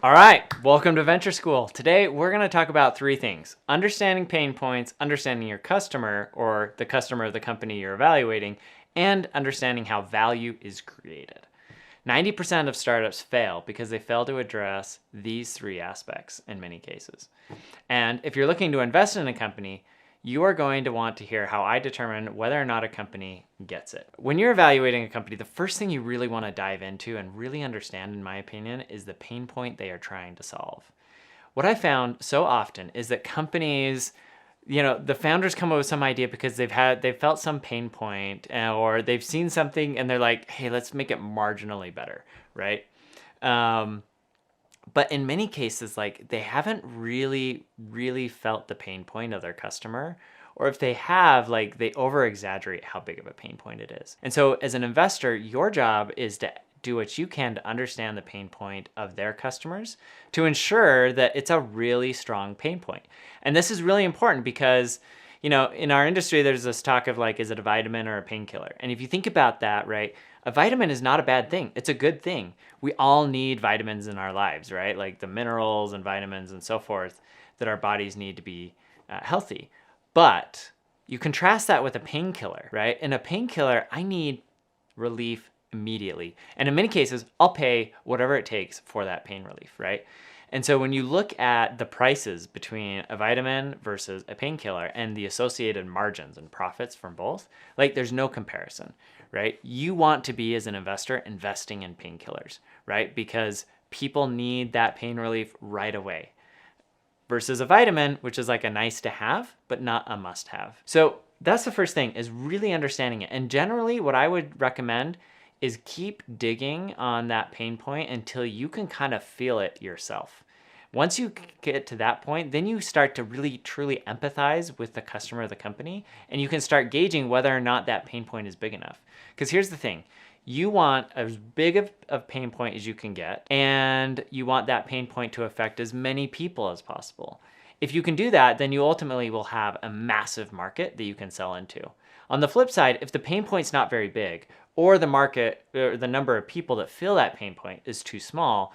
All right, welcome to Venture School. Today we're going to talk about three things: understanding pain points, understanding your customer or the customer of the company you're evaluating, and understanding how value is created. 90% of startups fail because they fail to address these three aspects in many cases. And if you're looking to invest in a company, you are going to want to hear how I determine whether or not a company gets it. When you're evaluating a company, the first thing you really want to dive into and really understand, in my opinion, is the pain point they are trying to solve. What I found so often is that companies, the founders come up with some idea because they've felt some pain point or they've seen something and they're like, hey, let's make it marginally better, right? But in many cases, like, they haven't really felt the pain point of their customer. Or if they have, like, they over exaggerate how big of a pain point it is. And so as an investor, your job is to do what you can to understand the pain point of their customers to ensure that it's a really strong pain point. And this is really important because, in our industry, there's this talk of like, is it a vitamin or a painkiller? And if you think about that, right, a vitamin is not a bad thing. It's a good thing. We all need vitamins in our lives, right? Like the minerals and vitamins and so forth that our bodies need to be healthy. But you contrast that with a painkiller, right? In a painkiller, I need relief immediately. And in many cases, I'll pay whatever it takes for that pain relief, right? And so when you look at the prices between a vitamin versus a painkiller and the associated margins and profits from both, like, there's no comparison, right? You want to be, as an investor, investing in painkillers, right? Because people need that pain relief right away versus a vitamin, which is like a nice to have, but not a must have. So that's the first thing, is really understanding it. And generally what I would recommend is keep digging on that pain point until you can kind of feel it yourself. Once you get to that point, then you start to really truly empathize with the customer of the company, and you can start gauging whether or not that pain point is big enough. Because here's the thing, you want as big of pain point as you can get, and you want that pain point to affect as many people as possible. If you can do that, then you ultimately will have a massive market that you can sell into. On the flip side, if the pain point's not very big, or the market or the number of people that feel that pain point is too small,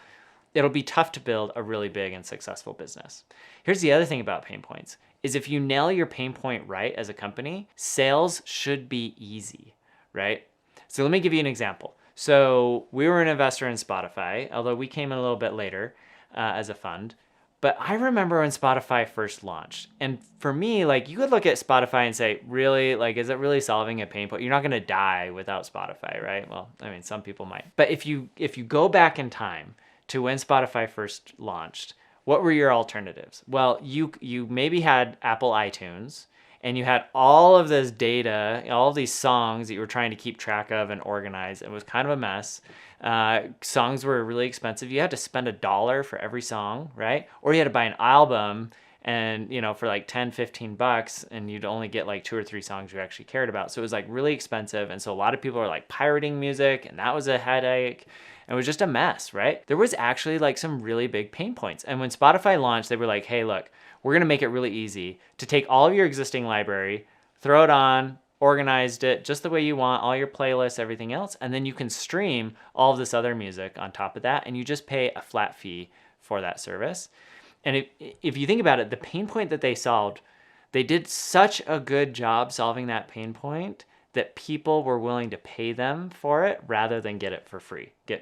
it'll be tough to build a really big and successful business. Here's the other thing about pain points, is if you nail your pain point right as a company, sales should be easy, right? So let me give you an example. So we were an investor in Spotify, although we came in a little bit later as a fund. But I remember when Spotify first launched. And for me, like, you could look at Spotify and say, really, like, is it really solving a pain point? You're not going to die without Spotify, right? Well, I mean, some people might. But if you go back in time to when Spotify first launched, what were your alternatives? Well, you maybe had Apple iTunes, and you had all of this data, all of these songs that you were trying to keep track of and organize. It was kind of a mess. Songs were really expensive. You had to spend $1 for every song, right? Or you had to buy an album and, for like 10, 15 bucks, and you'd only get like 2 or 3 songs you actually cared about. So it was like really expensive. And so a lot of people were like pirating music, and that was a headache. It was just a mess, right? There was actually like some really big pain points. And when Spotify launched, they were like, hey, look, we're going to make it really easy to take all of your existing library, throw it on, organized it just the way you want, all your playlists, everything else, and then you can stream all of this other music on top of that, and you just pay a flat fee for that service. And if you think about it, the pain point that they solved, they did such a good job solving that pain point that people were willing to pay them for it rather than get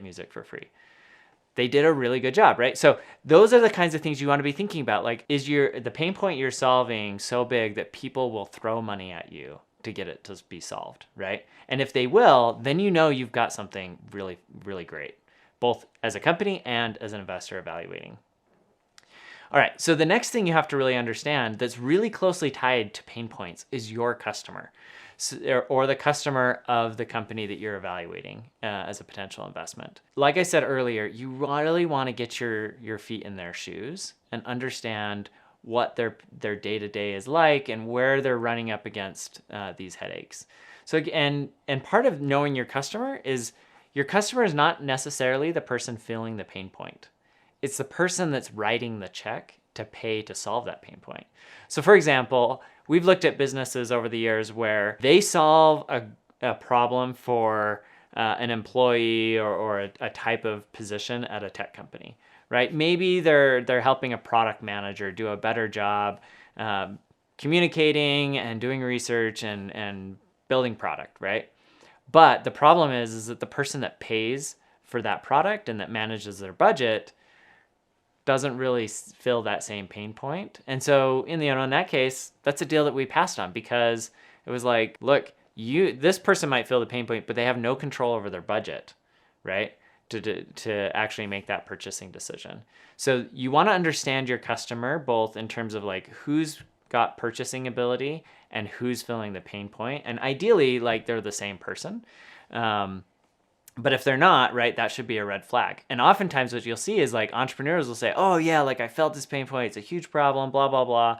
music for free. They did a really good job, right? So those are the kinds of things you want to be thinking about. Like, is the pain point you're solving so big that people will throw money at you to get it to be solved, right? And if they will, then you've got something really, really great, both as a company and as an investor evaluating. All right, so the next thing you have to really understand that's really closely tied to pain points is your customer, or the customer of the company that you're evaluating as a potential investment. Like I said earlier, you really want to get your feet in their shoes and understand what their day-to-day is like and where they're running up against these headaches. So, and part of knowing your customer is not necessarily the person feeling the pain point. It's the person that's writing the check to pay to solve that pain point. So for example, we've looked at businesses over the years where they solve a problem for an employee or a type of position at a tech company, right? Maybe they're helping a product manager do a better job communicating and doing research and building product, right? But the problem is that the person that pays for that product and that manages their budget doesn't really fill that same pain point. And so in that case, that's a deal that we passed on, because it was like, look, this person might feel the pain point, but they have no control over their budget, right? To actually make that purchasing decision. So you want to understand your customer both in terms of like who's got purchasing ability and who's filling the pain point. And ideally, like they're the same person. But if they're not, right, that should be a red flag. And oftentimes what you'll see is like entrepreneurs will say, oh yeah, like I felt this pain point. It's a huge problem, blah, blah, blah.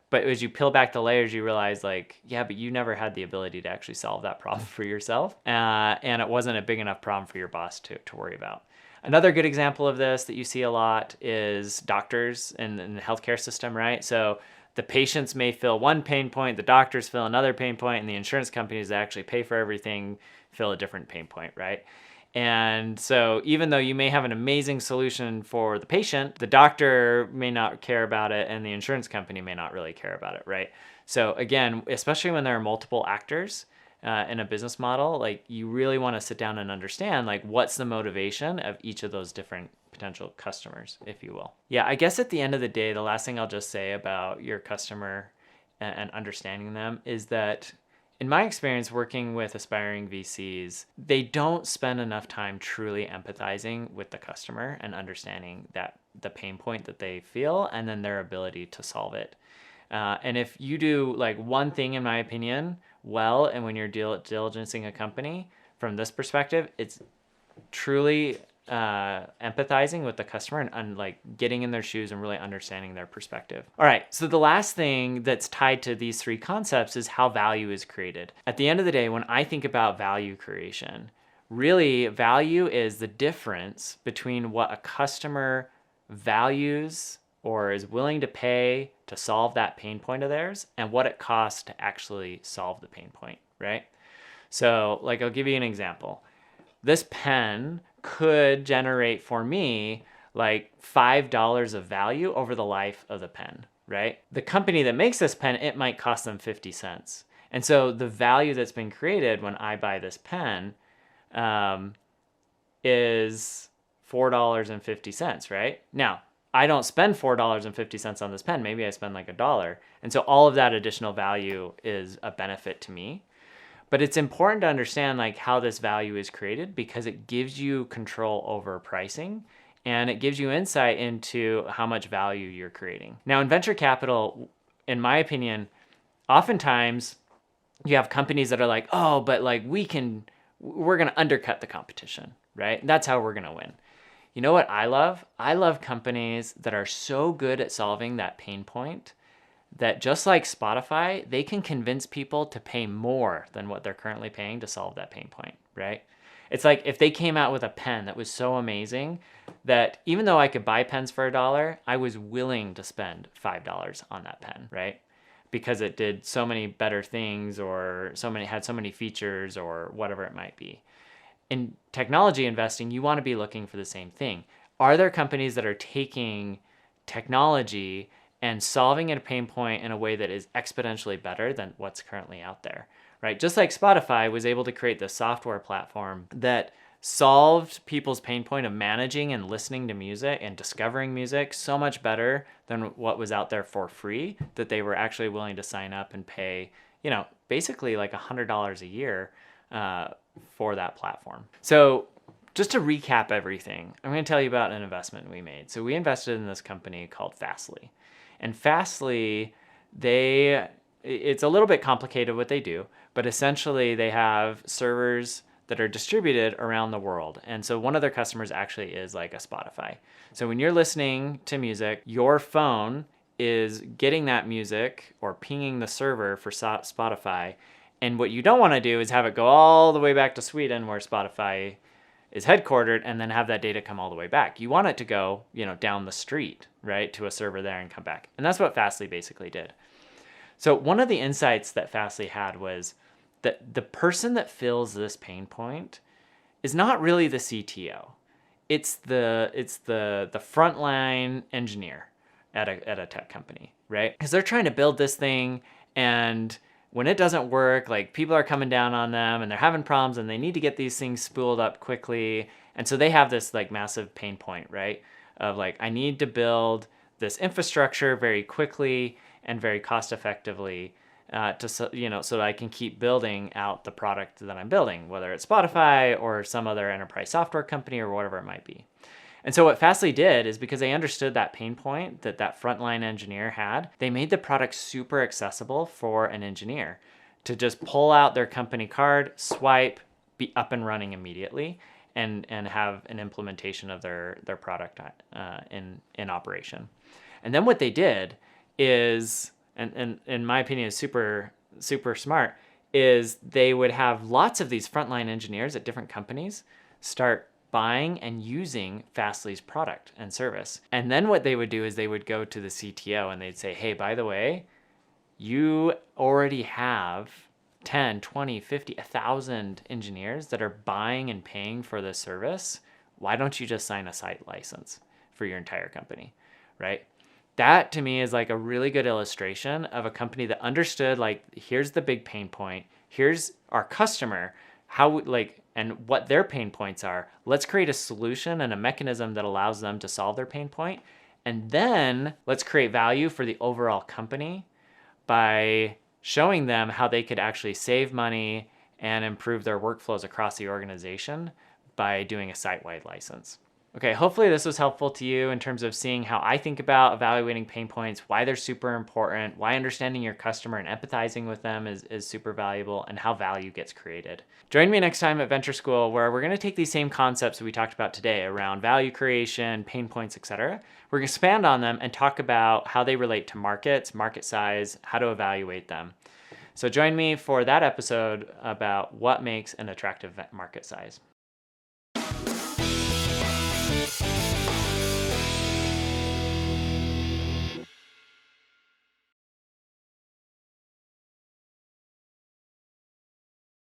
But as you peel back the layers, you realize like, yeah, but you never had the ability to actually solve that problem for yourself. And it wasn't a big enough problem for your boss to worry about. Another good example of this that you see a lot is doctors in the healthcare system, right? So the patients may feel one pain point, the doctors feel another pain point, and the insurance companies that actually pay for everything feel a different pain point, right? And so even though you may have an amazing solution for the patient, the doctor may not care about it and the insurance company may not really care about it, right? So again, especially when there are multiple actors in a business model, like you really want to sit down and understand like what's the motivation of each of those different potential customers, if you will. Yeah, I guess at the end of the day, the last thing I'll just say about your customer and understanding them is that in my experience working with aspiring VCs, they don't spend enough time truly empathizing with the customer and understanding that the pain point that they feel and then their ability to solve it. And if you do like one thing, in my opinion, well, and when you're diligencing a company from this perspective, it's truly empathizing with the customer and like getting in their shoes and really understanding their perspective. All right, so the last thing that's tied to these three concepts is how value is created. At the end of the day, when I think about value creation, really value is the difference between what a customer values or is willing to pay to solve that pain point of theirs and what it costs to actually solve the pain point, right? So like I'll give you an example. This pen could generate for me like $5 of value over the life of the pen, right? The company that makes this pen, it might cost them 50 cents. And so the value that's been created when I buy this pen is $4.50, right? Now, I don't spend $4.50 on this pen. Maybe I spend like $1. And so all of that additional value is a benefit to me. But it's important to understand like how this value is created because it gives you control over pricing and it gives you insight into how much value you're creating. Now in venture capital, in my opinion, oftentimes you have companies that are like, oh, but like we're going to undercut the competition, right? That's how we're going to win. You know what I love? I love companies that are so good at solving that pain point that just like Spotify, they can convince people to pay more than what they're currently paying to solve that pain point, right? It's like if they came out with a pen that was so amazing that even though I could buy pens for $1, I was willing to spend $5 on that pen, right? Because it did so many better things or had so many features or whatever it might be. In technology investing, you want to be looking for the same thing. Are there companies that are taking technology and solving a pain point in a way that is exponentially better than what's currently out there, right? Just like Spotify was able to create the software platform that solved people's pain point of managing and listening to music and discovering music so much better than what was out there for free, that they were actually willing to sign up and pay, basically like $100 a year for that platform. So just to recap everything, I'm going to tell you about an investment we made. So we invested in this company called Fastly. And Fastly, it's a little bit complicated what they do, but essentially they have servers that are distributed around the world. And so one of their customers actually is like a Spotify. So when you're listening to music, your phone is getting that music or pinging the server for Spotify. And what you don't want to do is have it go all the way back to Sweden where Spotify is headquartered and then have that data come all the way back. You want it to go, down the street, right, to a server there and come back. And that's what Fastly basically did. So one of the insights that Fastly had was that the person that fills this pain point is not really the CTO. it's the frontline engineer at a tech company, right? Because they're trying to build this thing, and when it doesn't work, like people are coming down on them and they're having problems and they need to get these things spooled up quickly. And so they have this like massive pain point, right? Of like, I need to build this infrastructure very quickly and very cost effectively so that I can keep building out the product that I'm building, whether it's Spotify or some other enterprise software company or whatever it might be. And so what Fastly did is, because they understood that pain point that frontline engineer had, they made the product super accessible for an engineer to just pull out their company card, swipe, be up and running immediately, and have an implementation of their product in operation. And then what they did is, and in my opinion is super smart, is they would have lots of these frontline engineers at different companies start buying and using Fastly's product and service. And then what they would do is they would go to the CTO and they'd say, hey, by the way, you already have 10, 20, 50, 1,000 engineers that are buying and paying for this service. Why don't you just sign a site license for your entire company, right? That to me is like a really good illustration of a company that understood, like, here's the big pain point. Here's our customer, and what their pain points are. Let's create a solution and a mechanism that allows them to solve their pain point. And then let's create value for the overall company by showing them how they could actually save money and improve their workflows across the organization by doing a site-wide license. Okay, hopefully this was helpful to you in terms of seeing how I think about evaluating pain points, why they're super important, why understanding your customer and empathizing with them is super valuable, and how value gets created. Join me next time at Venture School, where we're going to take these same concepts that we talked about today around value creation, pain points, etc. We're going to expand on them and talk about how they relate to markets, market size, how to evaluate them. So join me for that episode about what makes an attractive market size.